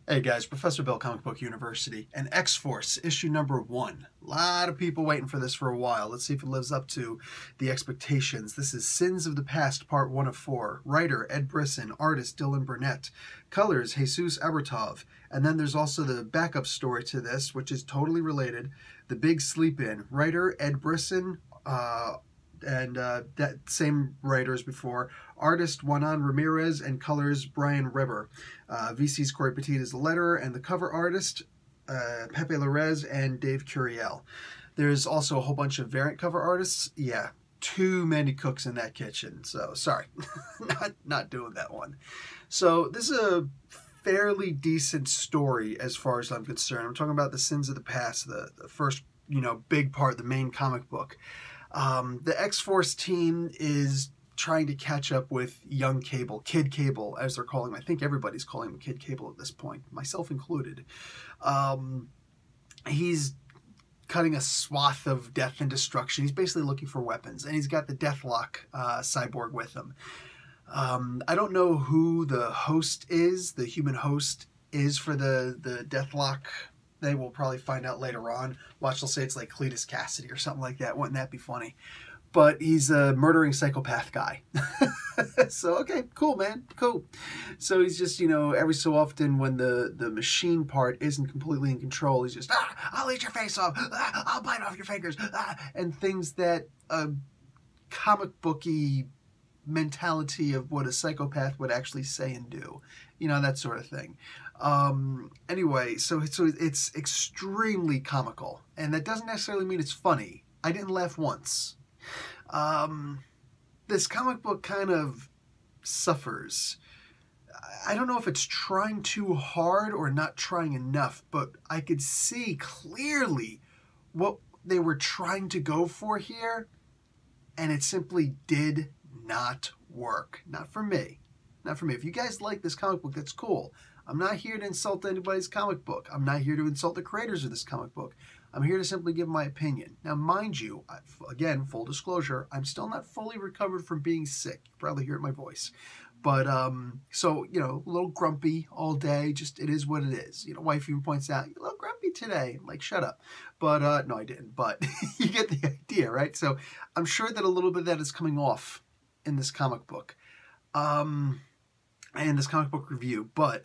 Hey guys, Professor Bill, Comic Book University, and X-Force, issue number 1. A lot of people waiting for this for a while. Let's see if it lives up to the expectations. This is Sins of the Past, part 1 of 4. Writer, Ed Brisson. Artist, Dylan Burnett. Colors, Jesus Abertov. And then there's also the backup story to this, which is totally related. The Big Sleep-In. Writer, Ed Brisson, and that same writer as before. Artist Juanan Ramirez and colors Brian Reber. VC's Corey Petit is the letterer, and the cover artist Pepe Larez and Dave Curiel. There's also a whole bunch of variant cover artists. Yeah, too many cooks in that kitchen. So sorry, not doing that one. So this is a fairly decent story as far as I'm concerned. I'm talking about the Sins of the Past, the first big part, the main comic book. The X-Force team is trying to catch up with young Cable, Kid Cable, as they're calling him. I think everybody's calling him Kid Cable at this point, myself included. He's cutting a swath of death and destruction. He's basically looking for weapons, and he's got the Deathlock cyborg with him. I don't know who the host is, the human host is for the Deathlock. They will probably find out later on. Watch, they'll say it's like Cletus Cassidy or something like that. Wouldn't that be funny? But he's a murdering psychopath guy. So, okay, cool, man, cool. So he's just, every so often when the machine part isn't completely in control, he's just, I'll eat your face off, I'll bite off your fingers, and things that a comic booky mentality of what a psychopath would actually say and do. That sort of thing. Anyway, so it's extremely comical, and that doesn't necessarily mean it's funny. I didn't laugh once. This comic book kind of suffers. I don't know if it's trying too hard or not trying enough, but I could see clearly what they were trying to go for here, and it simply did not work. Not for me. Not for me. If you guys like this comic book, that's cool. I'm not here to insult anybody's comic book. I'm not here to insult the creators of this comic book. I'm here to simply give my opinion. Now, mind you, again, full disclosure, I'm still not fully recovered from being sick. You probably hear it in my voice. But, so, a little grumpy all day. Just, it is what it is. Wife even points out, you're a little grumpy today. I'm like, shut up. But, no, I didn't. But you get the idea, right? So I'm sure that a little bit of that is coming off in this comic book. And this comic book review. But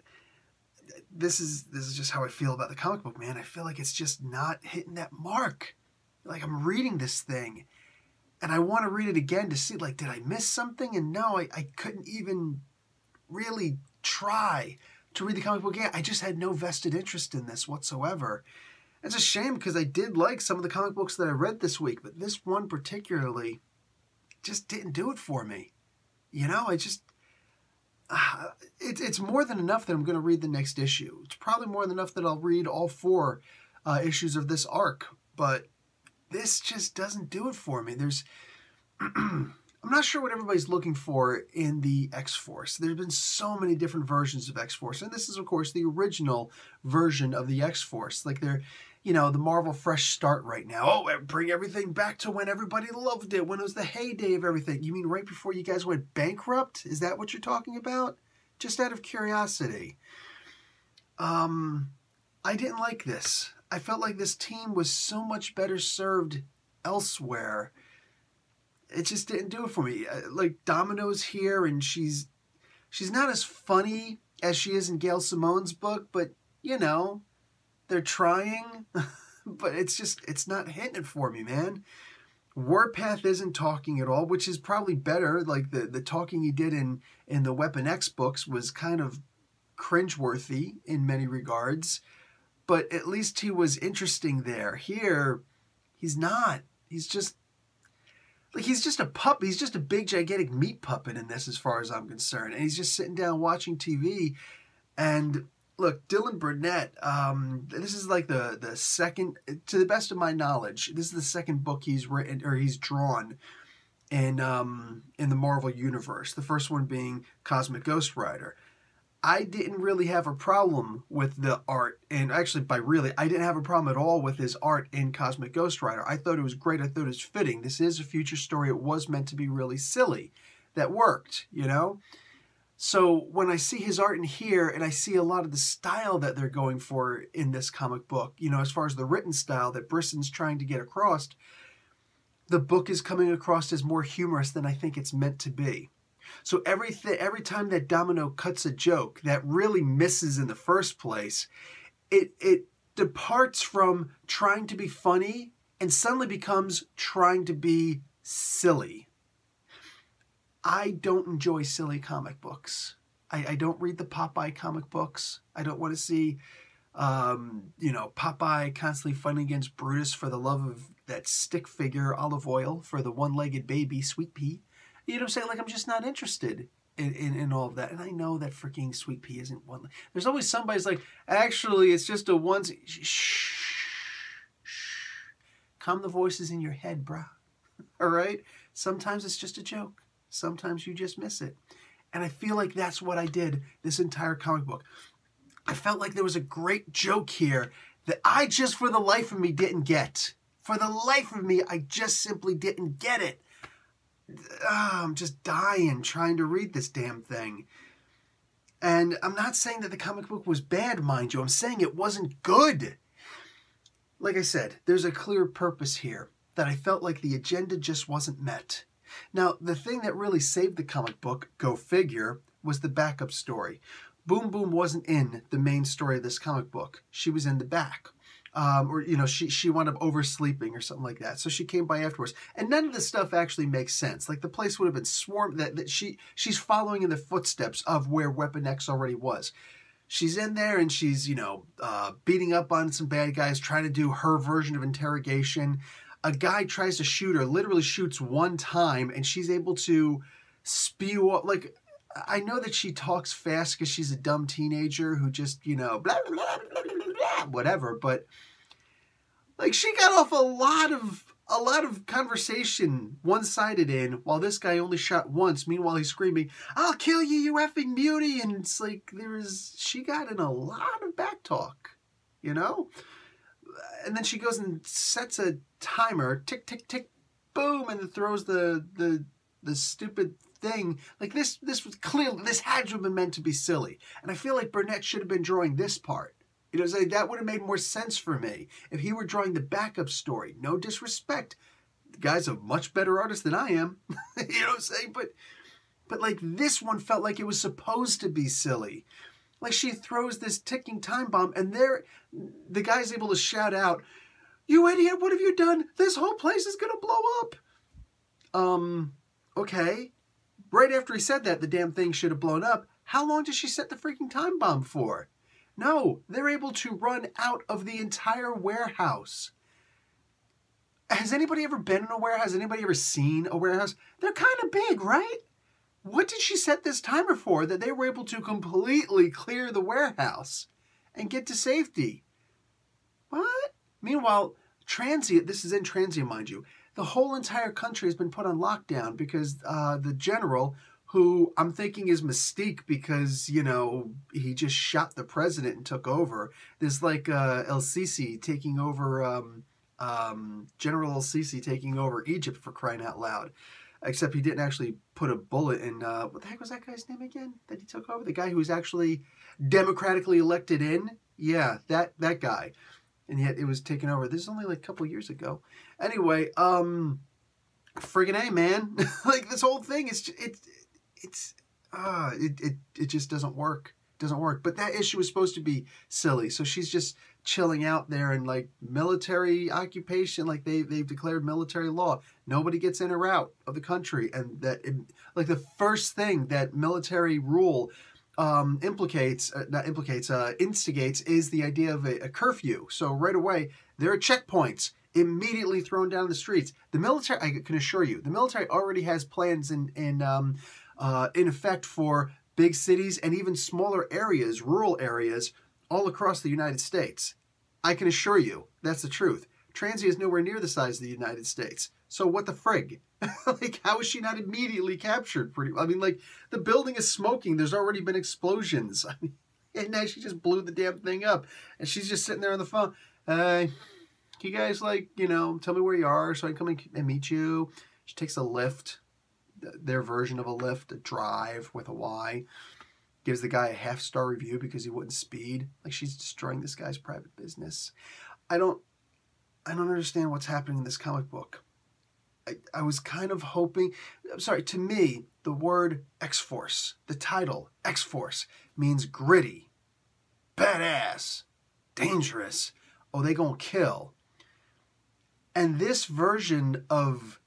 this is just how I feel about the comic book, man. I feel like it's just not hitting that mark. Like, I'm reading this thing, and I want to read it again to see, like, did I miss something? And no, I couldn't even really try to read the comic book again. I just had no vested interest in this whatsoever. It's a shame, because I did like some of the comic books that I read this week, but this one particularly just didn't do it for me. I just... It's more than enough that I'm going to read the next issue. It's probably more than enough that I'll read all 4 issues of this arc. But this just doesn't do it for me. I'm not sure what everybody's looking for in the X-Force. There have been so many different versions of X-Force. And this is, of course, the original version of the X-Force. Like they're, the Marvel Fresh Start right now. Oh, bring everything back to when everybody loved it, when it was the heyday of everything. You mean right before you guys went bankrupt? Is that what you're talking about? Just out of curiosity. I didn't like this. I felt like this team was so much better served elsewhere. It just didn't do it for me. Like, Domino's here, and she's not as funny as she is in Gail Simone's book, but, they're trying, but it's not hitting it for me, man. Warpath isn't talking at all, which is probably better. Like, the talking he did in the Weapon X books was kind of cringeworthy in many regards, but at least he was interesting there. Here, he's not. He's just a pup. He's just a big, gigantic meat puppet in this, as far as I'm concerned. And he's just sitting down watching TV, and... Look, Dylan Burnett, this is like the second, to the best of my knowledge, this is the second book he's written, or he's drawn in the Marvel Universe. The first one being Cosmic Ghost Rider. I didn't really have a problem with the art, and actually I didn't have a problem at all with his art in Cosmic Ghost Rider. I thought it was great. I thought it was fitting. This is a future story. It was meant to be really silly. That worked, So when I see his art in here, and I see a lot of the style that they're going for in this comic book, you know, as far as the written style that Brisson's trying to get across, the book is coming across as more humorous than I think it's meant to be. So every time that Domino cuts a joke that really misses in the first place, it departs from trying to be funny and suddenly becomes trying to be silly. I don't enjoy silly comic books. I don't read the Popeye comic books. I don't want to see, you know, Popeye constantly fighting against Brutus for the love of that stick figure, Olive Oyl, for the one-legged baby, Sweet Pea. You know what I'm saying? Like, I'm just not interested in all of that. And I know that freaking Sweet Pea isn't one. There's always somebody's like, actually, it's just a onesie. Shh. Calm the voices in your head, bruh. All right? Sometimes it's just a joke. Sometimes you just miss it. And I feel like that's what I did this entire comic book. I felt like there was a great joke here that I just, for the life of me, didn't get. For the life of me, I just simply didn't get it. I'm just dying trying to read this damn thing. And I'm not saying that the comic book was bad, mind you. I'm saying it wasn't good. Like I said, there's a clear purpose here that I felt like the agenda just wasn't met. Now, the thing that really saved the comic book, go figure, was the backup story. Boom Boom wasn't in the main story of this comic book. She was in the back. Or, you know, she wound up oversleeping or something like that. So she came by afterwards. And none of this stuff actually makes sense. Like, the place would have been swarmed, that she's following in the footsteps of where Weapon X already was. She's in there and she's, you know, beating up on some bad guys, trying to do her version of interrogation. A guy tries to shoot her, literally shoots one time, and she's able to spew up, like, I know that she talks fast because she's a dumb teenager who just, you know, blah, blah, blah, blah, blah, blah, whatever, but, like, she got off a lot of conversation one-sided in, while this guy only shot once. Meanwhile, he's screaming, "I'll kill you, you effing beauty," and it's like, she got in a lot of back talk, you know? And then she goes and sets a timer, tick, tick, tick, boom, and then throws the stupid thing. Like, this was clearly, this had to have been meant to be silly. And I feel like Burnett should have been drawing this part. You know, that would have made more sense for me if he were drawing the backup story. No disrespect. The guy's a much better artist than I am. You know what I'm saying? But like, this one felt like it was supposed to be silly. Like, she throws this ticking time bomb, and the guy's able to shout out, "You idiot, what have you done? This whole place is going to blow up." Okay. Right after he said that, the damn thing should have blown up. How long did she set the freaking time bomb for? No, they're able to run out of the entire warehouse. Has anybody ever been in a warehouse? Has anybody ever seen a warehouse? They're kind of big, right? What did she set this timer for that they were able to completely clear the warehouse and get to safety? What? Meanwhile, Transient, this is in Transient, mind you, the whole entire country has been put on lockdown because the general, who I'm thinking is Mystique because, you know, he just shot the president and took over. There's like El Sisi taking over, General El Sisi taking over Egypt, for crying out loud. Except he didn't actually put a bullet in, what the heck was that guy's name again that he took over? The guy who was actually democratically elected in? Yeah, that guy. And yet it was taken over. This is only like a couple years ago. Anyway, friggin' A, man. Like, this whole thing is, it just doesn't work. It doesn't work. But that issue was supposed to be silly. So she's just chilling out there in, like, military occupation. Like, they've declared military law. Nobody gets in or out of the country. And that, like, the first thing that military rule instigates is the idea of a curfew. So right away, there are checkpoints immediately thrown down the streets. The military, I can assure you, the military already has plans in effect for big cities and even smaller areas, rural areas, all across the United States. I can assure you, that's the truth. Transy is nowhere near the size of the United States. So what the frig? Like, how is she not immediately captured? I mean, like, the building is smoking. There's already been explosions. I mean, and now she just blew the damn thing up. And she's just sitting there on the phone. Can you guys, like, you know, tell me where you are so I can come and meet you? She takes a lift. their version of a lift, a drive with a Y. Gives the guy a half-star review because he wouldn't speed. Like, she's destroying this guy's private business. I don't understand what's happening in this comic book. I was kind of hoping, I'm sorry, to me, the word X-Force, the title X-Force, means gritty, badass, dangerous. Oh, they gonna kill. And this version of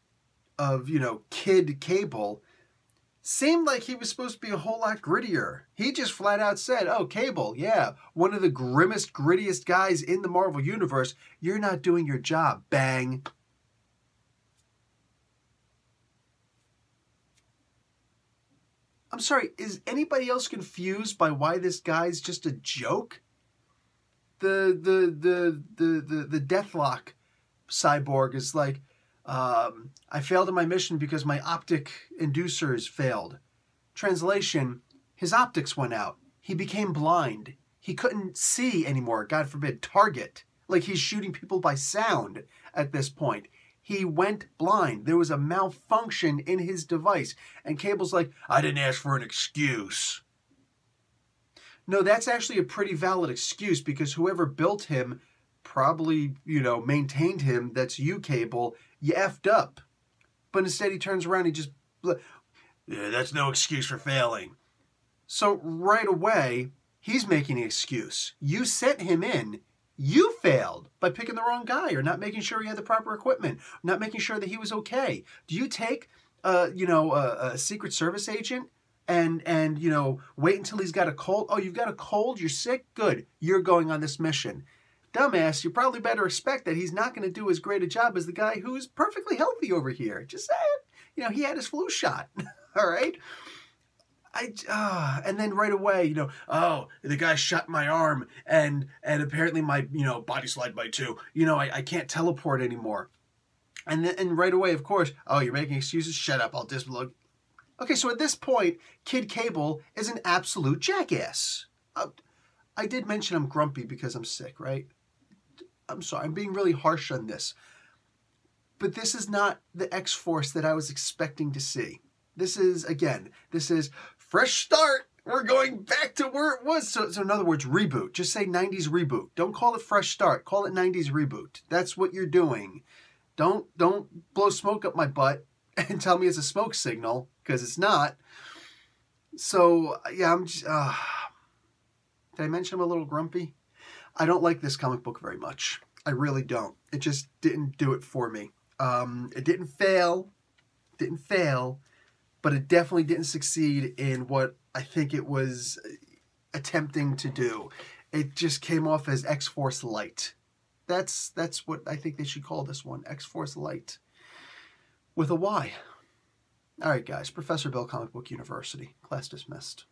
Kid Cable seemed like he was supposed to be a whole lot grittier. He just flat out said, oh, Cable, yeah, one of the grimmest, grittiest guys in the Marvel Universe. You're not doing your job. Bang. I'm sorry, is anybody else confused by why this guy's just a joke? The Deathlock cyborg is like, I failed in my mission because my optic inducers failed. Translation, his optics went out. He became blind. He couldn't see anymore, God forbid, target. Like he's shooting people by sound at this point. He went blind. There was a malfunction in his device. And Cable's like, I didn't ask for an excuse. No, that's actually a pretty valid excuse because whoever built him probably, maintained him. That's you, Cable. You effed up. But instead he turns around and he just, yeah, that's no excuse for failing. So right away, he's making an excuse. You sent him in. You failed by picking the wrong guy or not making sure he had the proper equipment, not making sure that he was okay. Do you take, a Secret Service agent and wait until he's got a cold? Oh, you've got a cold? You're sick? Good. You're going on this mission. Dumbass, you probably better expect that he's not going to do as great a job as the guy who's perfectly healthy over here. Just saying. He had his flu shot. All right? And then right away, oh, the guy shot my arm and apparently my, body slide by 2. I can't teleport anymore. And right away, of course, oh, you're making excuses? Shut up, I'll disload. Okay, so at this point, Kid Cable is an absolute jackass. I did mention I'm grumpy because I'm sick, right? I'm sorry, I'm being really harsh on this. But this is not the X-Force that I was expecting to see. This is fresh start. We're going back to where it was. So in other words, reboot. Just say 90s reboot. Don't call it fresh start. Call it 90s reboot. That's what you're doing. Don't blow smoke up my butt and tell me it's a smoke signal, because it's not. So, yeah, I'm just... Did I mention I'm a little grumpy? I don't like this comic book very much. I really don't. It just didn't do it for me. It didn't fail. But it definitely didn't succeed in what I think it was attempting to do. It just came off as X-Force Light. That's what I think they should call this one, X-Force Light. With a Y. All right, guys. Professor Bill, Comic Book University. Class dismissed.